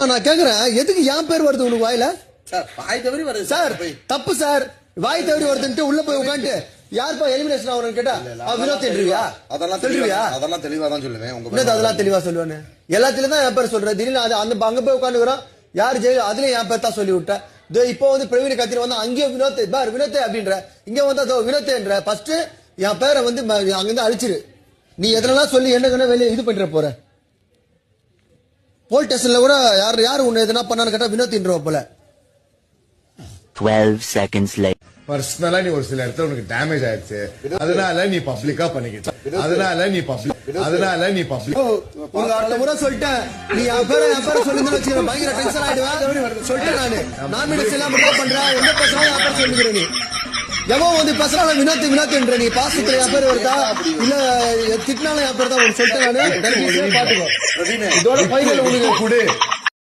நான் கேக்குறேன் எதுக்கு என் பேர் வருது உனக்கு வாயில? சார் வாய் தவறி வருது சார். தப்பு சார். வாய் தவறி வருதுன்ட்டு உள்ள போய் உட்காந்து யாருப்பா எலிமினேஷன் ஆகணும்னு கேட்டா வினோத் தெரிவியா? அதெல்லாம் தெரிவியா? அதெல்லாம் தெளிவா தான் சொல்லுவேன். அதெல்லாம் தெளிவா சொல்லுவானு எல்லாத்துலயும் தான் என் பேர் சொல்றேன். திடீர்னு அந்த அங்க போய் உட்காந்துக்கிறோம். யாரு ஜெயில அதுலயும் என் பேர் தான் சொல்லி விட்டேன். இப்போ வந்து பிரவீன் கத்திரி வந்தா அங்கேயும் வினோத் பார் வினோத்தே அப்படின்ற இங்க வந்தா வினோத்தேன்ற ஃபர்ஸ்ட் என் பேரை வந்து அங்கிருந்து அழிச்சிரு. நீ எதெல்லாம் சொல்லி என்ன வெளியே இது பண்ற போற போல் ஸ்டேஷன்ல கூட யாரு உன்னை எதனா பண்ணான்னு கேட்டா வினோத்ன்றவ போல. 12 seconds later. பர்சனலா நீ ஒரு சில இடத்துல உனக்கு டேமேஜ் ஆயிடுச்சு, அதனால நீ பப்ளிக்கா பண்ணிக்கிட்ட. அதனால நீ பப்ளிக் அடுத்த முறை சொல்லிட்டேன். நீ என் பேரை சொல்லிருந்து வச்சுக்க பயங்கர டென்ஷன் ஆயிடுவேன் சொல்லிட்டேன். நானு நாமினேஷன் எல்லாம் பண்றேன். எந்த பேசுறாலும் என் பேர் சொல்லிக்கிறேன். நீ எவன் வந்து பேசுறாலும் வினோத்ன்ற நீ பாசத்துல என் பேர் வருதா இல்ல திட்டினாலும் என் பேர் தான் சொல்லிட்டேன். நானு பாத்துக்கோ. இதோட பையன் உங்களுக்கு கொடு.